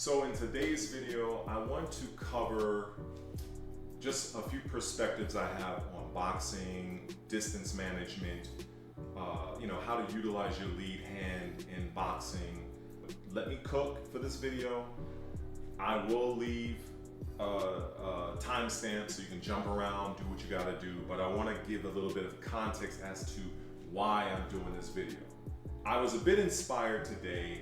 So in today's video, I want to cover just a few perspectives I have on boxing, distance management, how to utilize your lead hand in boxing. Let me cook for this video. I will leave timestamps so you can jump around, do what you gotta do, but I wanna give a little bit of context as to why I'm doing this video. I was a bit inspired today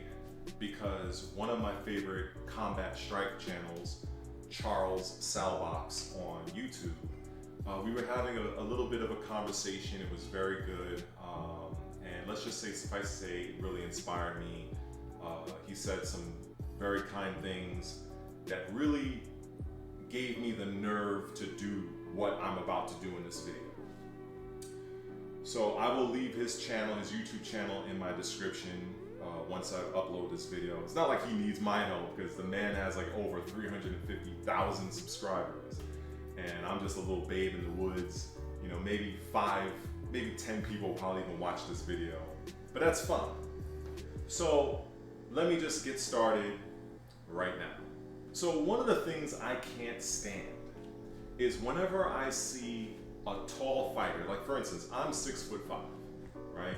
because one of my favorite combat strike channels, CharlesSalBox on YouTube, we were having a little bit of a conversation. It was very good, and let's just say, suffice to say, it really inspired me. He said some very kind things that really gave me the nerve to do what I'm about to do in this video. So I will leave his channel, his YouTube channel, in my description once I upload this video. It's not like he needs my help because the man has like over 350,000 subscribers, and I'm just a little babe in the woods. You know, maybe 10 people probably even watch this video, but that's fun. So let me just get started right now. So one of the things I can't stand is whenever I see a tall fighter, like for instance, I'm 6'5", right?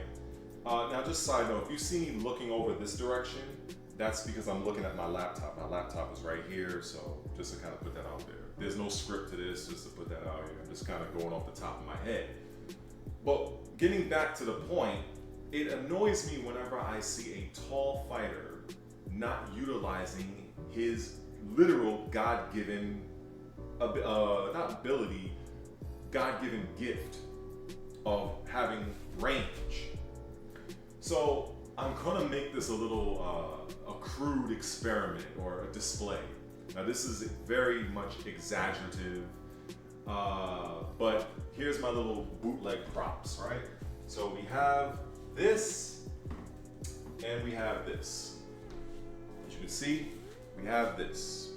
Now just side note, if you see me looking over this direction, that's because I'm looking at my laptop. My laptop is right here, so just to kind of put that out there. There's no script to this, just to put that out here. I'm just kind of going off the top of my head. But getting back to the point, it annoys me whenever I see a tall fighter not utilizing his literal God-given, not ability, God-given gift of having range. So I'm gonna make this a little a crude experiment or a display. Now this is very much exaggerative, but here's my little bootleg props, right? So we have this and we have this. As you can see, we have this.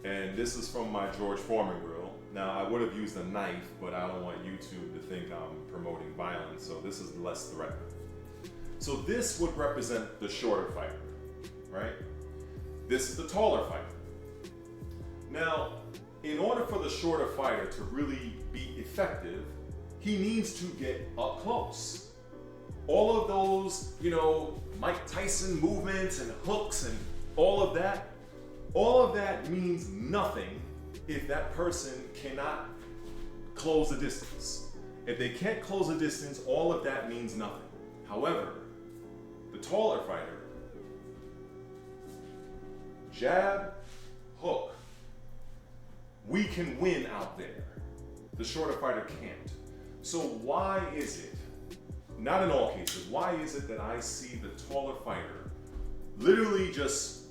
And this is from my George Foreman grill. Now I would have used a knife, but I don't want YouTube to think I'm promoting violence, so this is less threatening. So this would represent the shorter fighter, right? This is the taller fighter. Now, in order for the shorter fighter to really be effective, he needs to get up close. All of those, Mike Tyson movements and hooks and all of that means nothing if that person cannot close the distance. If they can't close the distance, all of that means nothing. However, the taller fighter, jab, hook, we can win out there. The shorter fighter can't. So why is it, not in all cases, why is it that I see the taller fighter literally just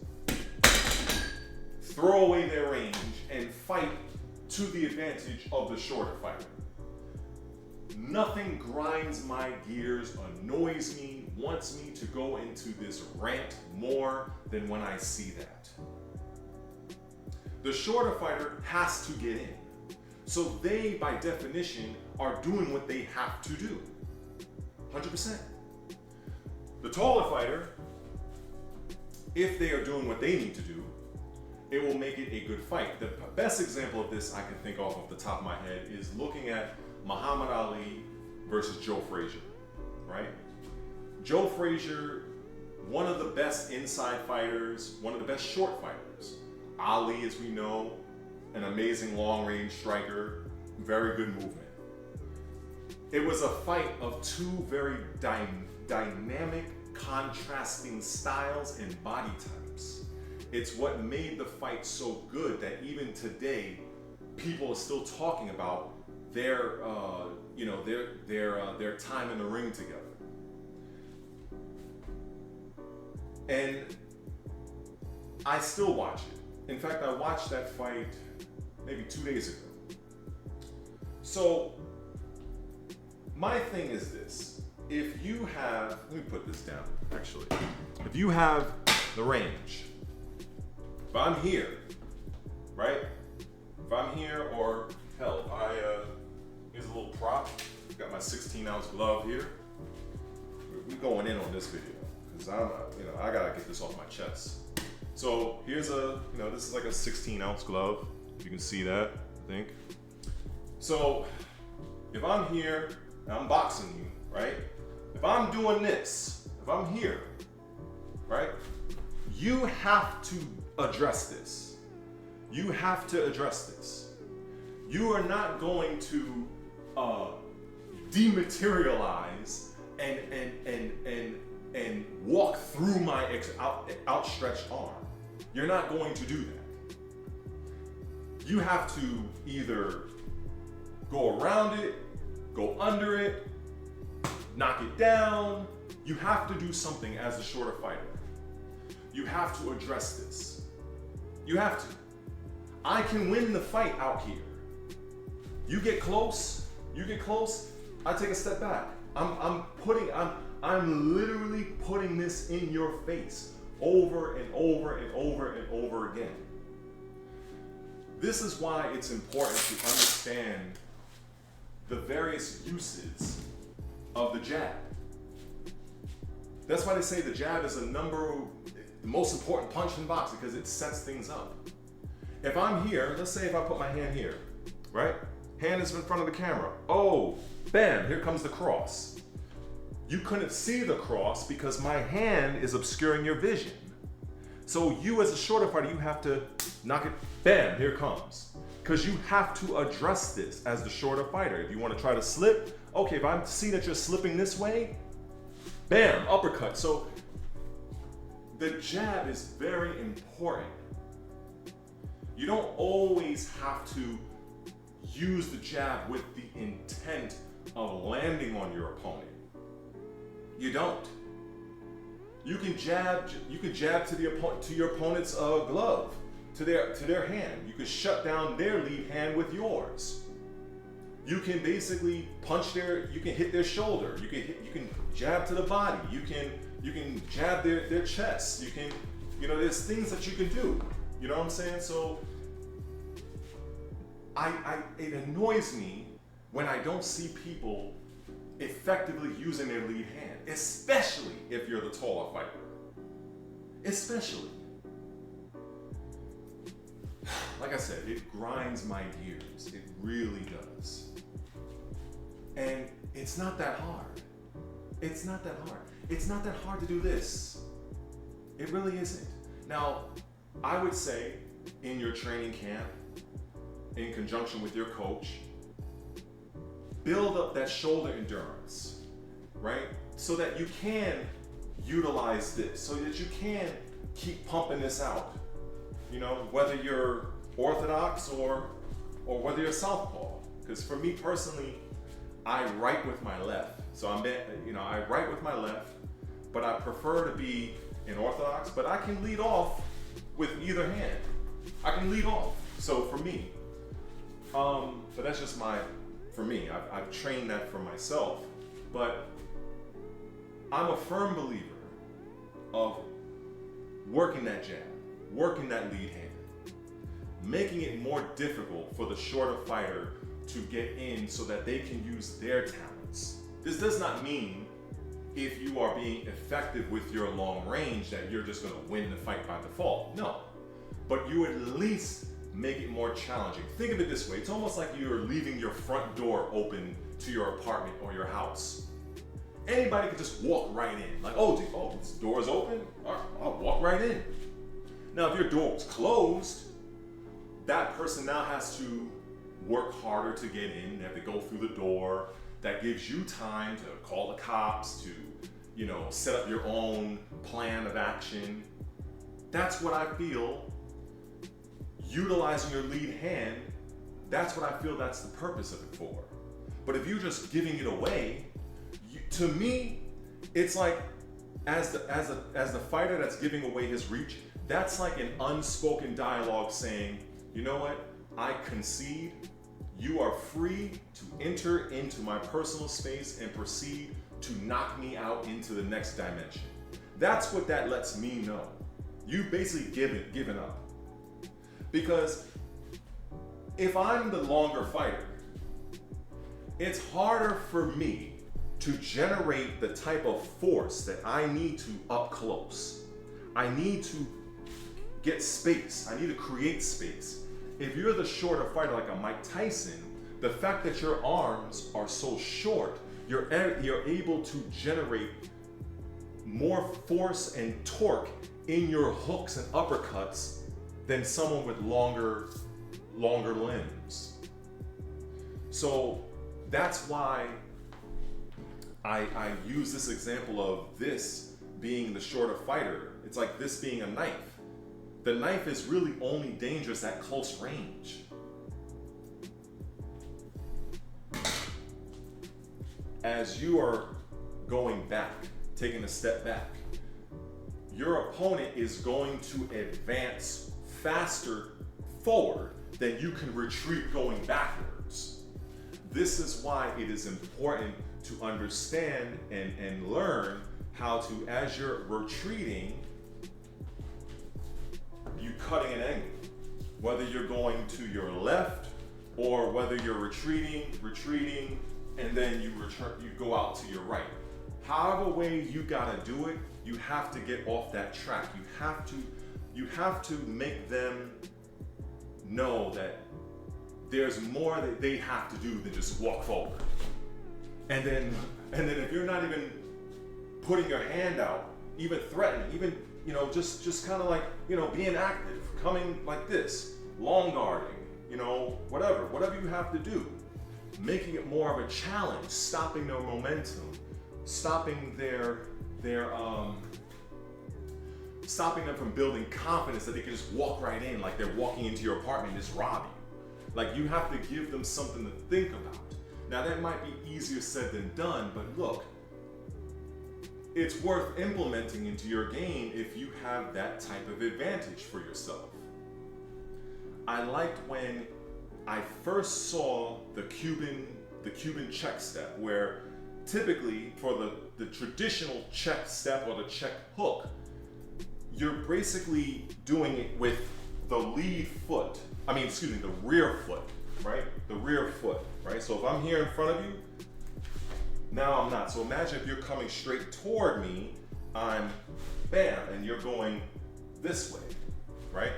throw away their range and fight to the advantage of the shorter fighter? Nothing grinds my gears, annoys me, wants me to go into this rant more than when I see that. The shorter fighter has to get in. So they, by definition, are doing what they have to do. 100%. The taller fighter, if they are doing what they need to do, it will make it a good fight. The best example of this I can think of off the top of my head is looking at Muhammad Ali versus Joe Frazier, right? Joe Frazier, one of the best inside fighters, one of the best short fighters. Ali, as we know, an amazing long-range striker, very good movement. It was a fight of two very dynamic, contrasting styles and body types. It's what made the fight so good that even today, people are still talking about their time in the ring together. And I still watch it. In fact, I watched that fight maybe 2 days ago. So my thing is this. If you have, let me put this down, actually. If you have the range, if I'm here, right? If I'm here, or hell, here's a little prop. Got my 16-ounce glove here. We're going in on this video because I gotta get this off my chest. So here's a, this is like a 16-ounce glove. You can see that, I think. So if I'm here and I'm boxing you, right? If I'm doing this, if I'm here, right? You have to address this. You have to address this. You are not going to dematerialize and walk through my outstretched arm. You're not going to do that. You have to either go around it, go under it, knock it down. You have to do something as a shorter fighter. You have to address this. You have to. I can win the fight out here. You get close, I take a step back. I'm literally putting this in your face over and over and over and over again. This is why it's important to understand the various uses of the jab. That's why they say the jab is the most important punch in boxing, because it sets things up. If I'm here, let's say if I put my hand here, right? Hand is in front of the camera. Oh, bam, here comes the cross. You couldn't see the cross because my hand is obscuring your vision. So you as a shorter fighter, you have to knock it, bam, here it comes. Because you have to address this as the shorter fighter. If you want to try to slip, okay, if I see that you're slipping this way, bam, uppercut. So the jab is very important. You don't always have to use the jab with the intent of landing on your opponent. You don't. You can jab to your opponent's glove, to their hand. You can shut down their lead hand with yours. You can basically you can hit their shoulder. You can jab to the body. You can jab their chest. You can, there's things that you can do. You know what I'm saying? So it annoys me when I don't see people effectively using their lead hand, especially if you're the taller fighter. Especially. Like I said, it grinds my gears. It really does. And it's not that hard. It's not that hard. It's not that hard to do this. It really isn't. Now, I would say in your training camp, in conjunction with your coach, build up that shoulder endurance, right? So that you can utilize this, so that you can keep pumping this out. Whether you're orthodox or whether you're southpaw. Because for me personally, I write with my left. So I write with my left, but I prefer to be in orthodox, but I can lead off with either hand. I can lead off. So for me, but that's just for me, I've trained that for myself, but I'm a firm believer of working that jab, working that lead hand, making it more difficult for the shorter fighter to get in so that they can use their talents. This does not mean if you are being effective with your long range that you're just gonna win the fight by default. No, but you at least make it more challenging. Think of it this way. It's almost like you're leaving your front door open to your apartment or your house. Anybody could just walk right in. Like, this door is open? All right, I'll walk right in. Now, if your door is closed, that person now has to work harder to get in. They have to go through the door. That gives you time to call the cops, to, set up your own plan of action. That's what I feel. Utilizing your lead hand, that's what I feel that's the purpose of it for. But if you're just giving it away, to me, it's like as the fighter that's giving away his reach, that's like an unspoken dialogue saying, you know what, I concede, you are free to enter into my personal space and proceed to knock me out into the next dimension. That's what that lets me know. You basically given up. Because if I'm the longer fighter, it's harder for me to generate the type of force that I need to up close. I need to get space. I need to create space. If you're the shorter fighter like a Mike Tyson, the fact that your arms are so short, you're able to generate more force and torque in your hooks and uppercuts than someone with longer limbs. So that's why I use this example of this being the shorter fighter. It's like this being a knife. The knife is really only dangerous at close range. As you are going back, taking a step back, your opponent is going to advance faster forward than you can retreat going backwards. This is why it is important to understand and learn how to, as you're retreating, you cutting an angle. Whether you're going to your left or whether you're retreating, and then you go out to your right. However way you gotta do it, you have to get off that track. You have to make them know that there's more that they have to do than just walk forward. And then if you're not even putting your hand out, even threatening, even just kind of like being active, coming like this, long guarding, whatever you have to do, making it more of a challenge, stopping their momentum, stopping stopping them from building confidence that they can just walk right in like they're walking into your apartment and just rob you. Like, you have to give them something to think about. Now that might be easier said than done, but look, it's worth implementing into your game if you have that type of advantage for yourself. I liked when I first saw the Cuban check step, where typically for the traditional check step or the check hook, you're basically doing it with the rear foot, right? The rear foot, right? So if I'm here in front of you, now I'm not. So imagine if you're coming straight toward me, I'm bam, and you're going this way, right?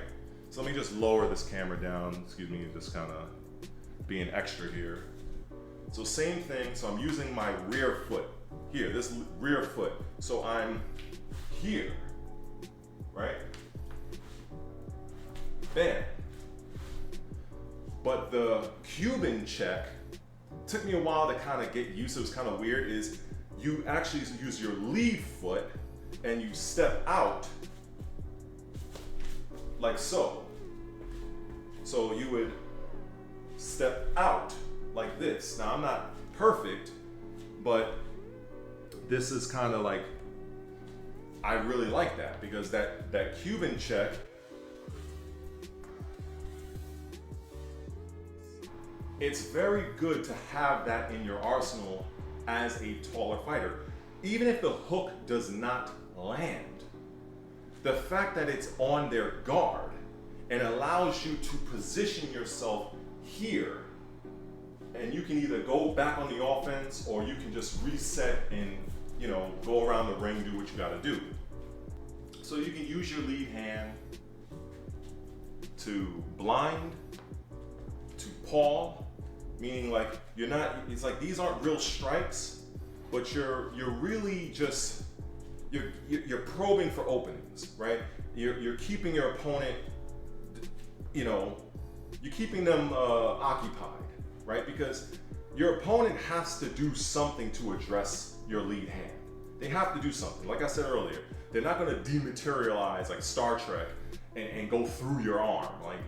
So let me just lower this camera down, just kind of being extra here. So same thing, so I'm using my rear foot here, this rear foot. So I'm here, right? Bam. But the Cuban check took me a while to kind of get used to. It was kind of weird, is you actually use your lead foot and you step out like so. So you would step out like this. Now I'm not perfect, but this is kind of like, I really like that, because that Cuban check, it's very good to have that in your arsenal as a taller fighter. Even if the hook does not land, the fact that it's on their guard and allows you to position yourself here, and you can either go back on the offense or you can just reset and go around the ring, do what you gotta do. So you can use your lead hand to blind, to paw, meaning like it's like these aren't real strikes, but you're really just you're probing for openings, right? You're keeping your opponent, you're keeping them occupied, right? Because your opponent has to do something to address your lead hand. They have to do something. Like I said earlier, they're not going to dematerialize like Star Trek and go through your arm. Like,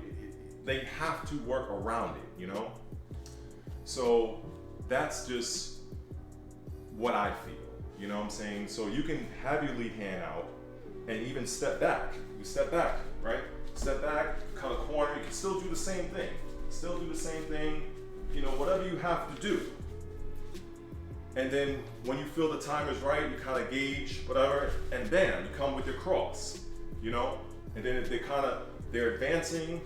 they have to work around it, So that's just what I feel, you know what I'm saying? So you can have your lead hand out and even step back. You step back, right? Step back, cut a corner. You can still do the same thing. Whatever you have to do. And then when you feel the time is right, you kind of gauge whatever, and bam, you come with your cross, And then they're advancing,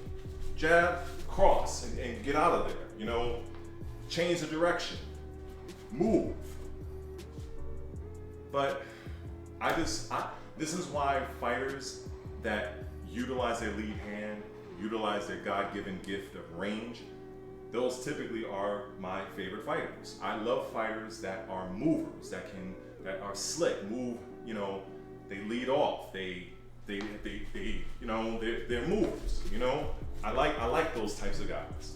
jab, cross, and get out of there, change the direction, move. But this is why fighters that utilize their lead hand, utilize their God-given gift of range, those typically are my favorite fighters. I love fighters that are movers, that are slick, move, you know, they lead off, they you know, they're movers, you know? I like those types of guys.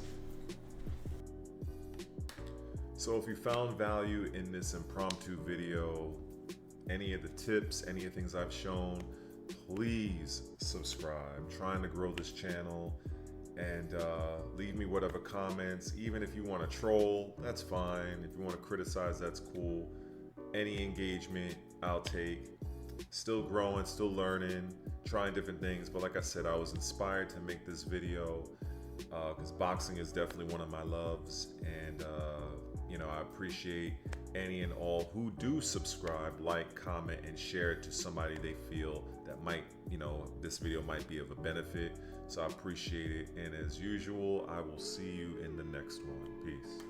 So if you found value in this impromptu video, any of the tips, any of the things I've shown, please subscribe. I'm trying to grow this channel, and leave me whatever comments. Even if you want to troll, that's fine. If you want to criticize, that's cool. Any engagement, I'll take. Still growing, still learning, trying different things. But like I said, I was inspired to make this video because boxing is definitely one of my loves. And you know, I appreciate any and all who do subscribe, like, comment, and share it to somebody they feel that might, you know, this video might be of a benefit. So I appreciate it. And as usual, I will see you in the next one. Peace.